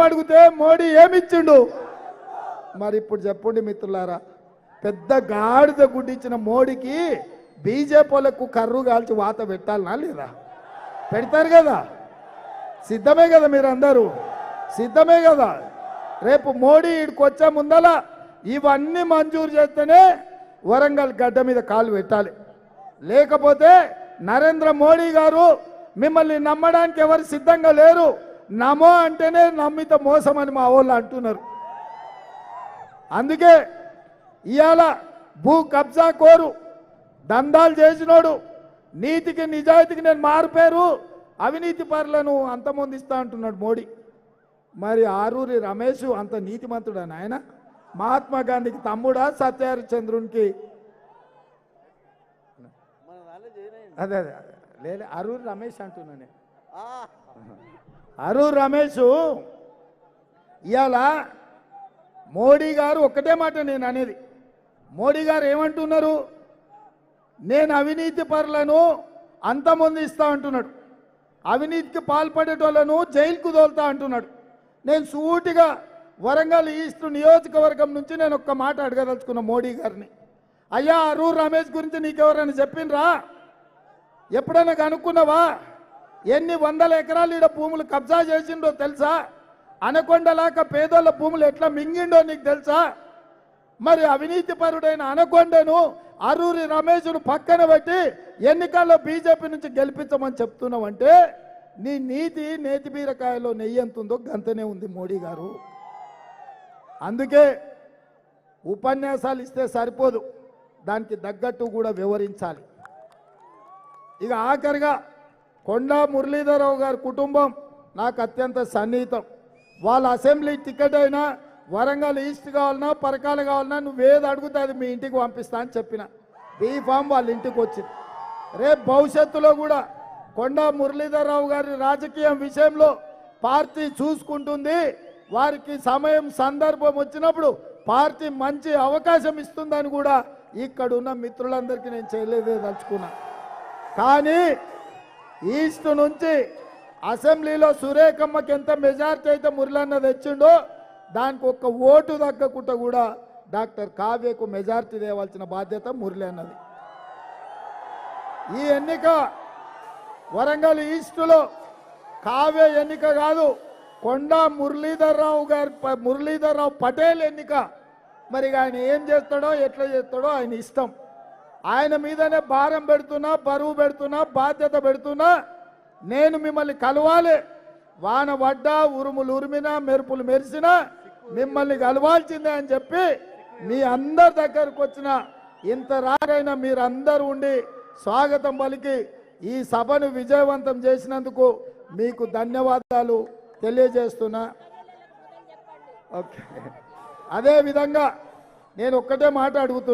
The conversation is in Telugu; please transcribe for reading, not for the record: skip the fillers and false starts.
అడిగితే మోడీ ఏమిచ్చిండు? మరి ఇప్పుడు చెప్పండి మిత్రులారా, పెద్ద గాడిద గుడ్డిచ్చిన మోడీకి బీజేపీలకు కర్రు కాల్చి వాత పెట్టాలనా లేదా? పెడతారు కదా, సిద్ధమే కదా, మీరు అందరూ సిద్ధమే కదా. రేపు మోడీ ఇక్కడికి వచ్చే ముందల ఇవన్నీ మంజూరు చేస్తేనే వరంగల్ గడ్డ మీద కాలు పెట్టాలి. లేకపోతే నరేంద్ర మోడీ గారు మిమ్మల్ని నమ్మడానికి ఎవరు సిద్ధంగా లేరు. నమో అంటేనే నమ్మితే మోసం అని మా వాళ్ళు అంటున్నారు. అందుకే ఇవాళ భూ కబ్జా కోరు దందాలు చేసినోడు, నీతికి నిజాయితీకి నేను మారిపోయారు అవినీతి పరులను అంతమొందిస్తా అంటున్నాడు మోడీ. మరి ఆరూరి రమేష్ అంత నీతిమంతుడా నాయన? మహాత్మా గాంధీకి తమ్ముడా? సత్యహరిచంద్రునికి? అదే అదే లేదు, అరూరి రమేష్ అంటున్నాను. అరూరి రమేష్ ఇవాళ మోడీ గారు ఒక్కటే మాట నేను అనేది, మోడీ గారు ఏమంటున్నారు? నేను అవినీతి పరులను అంతమొందిస్తా అంటున్నాడు, అవినీతికి పాల్పడేటోళ్లను జైలుకు తోలుతా అంటున్నాడు. నేను సూటిగా వరంగల్ ఈస్ట్ నియోజకవర్గం నుంచి నేను ఒక్క మాట అడగదలుచుకున్న మోడీ గారిని, అయ్యా అరూర్ రమేష్ గురించి నీకెవరైనా చెప్పిండ్రా? ఎప్పుడైనా కనుక్కున్నావా? ఎన్ని వందల ఎకరాలు ఈడ భూములు కబ్జా చేసిండో తెలుసా? అనకొండలాక పేదోళ్ళ భూములు ఎట్లా మింగిండో నీకు తెలుసా? మరి అవినీతి పరుడైన అనకొండను అరూరి రమేష్ను పక్కన పెట్టి ఎన్నికల్లో బీజేపీ నుంచి గెలిపించమని చెప్తున్నావంటే నీ నీతి నేతి బీరకాయలో నెయ్యి ఎంత ఉందో గంతనే ఉంది మోడీ గారు. అందుకే ఉపన్యాసాలు ఇస్తే సరిపోదు, దానికి తగ్గట్టు కూడా వివరించాలి. ఇక ఆఖరిగా కొండా మురళీధరరావు గారి కుటుంబం నాకు అత్యంత సన్నిహితం. వాళ్ళ అసెంబ్లీ టికెట్ అయినా వరంగల్ ఈస్ట్ కావాలన్నా పరకాలు కావాలన్నా నువ్వేది అడుగుతా అది మీ ఇంటికి పంపిస్తా అని చెప్పిన. బీఫామ్ వాళ్ళ ఇంటికి వచ్చింది. రేపు భవిష్యత్తులో కూడా కొండా మురళీధరరావు గారి రాజకీయం విషయంలో పార్టీ చూసుకుంటుంది. వారికి సమయం సందర్భం వచ్చినప్పుడు పార్టీ మంచి అవకాశం ఇస్తుందని కూడా ఇక్కడ ఉన్న మిత్రులందరికీ నేను చేయలేదే తలుచుకున్నా. కానీ ఈస్ట్ నుంచి అసెంబ్లీలో సురేఖమ్మకి ఎంత మెజార్టీ అయితే మురళన్న తెచ్చిండో దానికి ఒక్క ఓటు తగ్గకుండా కూడా డాక్టర్ కావ్యకు మెజార్టీ తేవాల్సిన బాధ్యత మురళి అన్నది. ఈ ఎన్నిక వరంగల్ ఈస్టులో కావ్య ఎన్నిక కాదు, కొండా మురళీధర్రావు పటేల్ ఎన్నిక. మరి ఆయన ఏం చేస్తాడో ఎట్లా చేస్తాడో ఆయన ఇష్టం. ఆయన మీదనే భారం పెడుతున్నా, బరువు పెడుతున్నా, బాధ్యత పెడుతున్నా. నేను మిమ్మల్ని కలవాలి, వాన పడ్డా ఉరుములు ఉరిమినా మెరుపులు మెరిసినా మిమ్మల్ని కలవాల్సిందే అని చెప్పి మీ అందరి దగ్గరకు వచ్చిన ఇంత రారైనా మీరందరూ ఉండి స్వాగతం పలికి ఈ సభను విజయవంతం చేసినందుకు మీకు ధన్యవాదాలు తెలియజేస్తున్నా. ఓకే, అదేవిధంగా నేను ఒక్కటే మాట అడుగుతున్నా.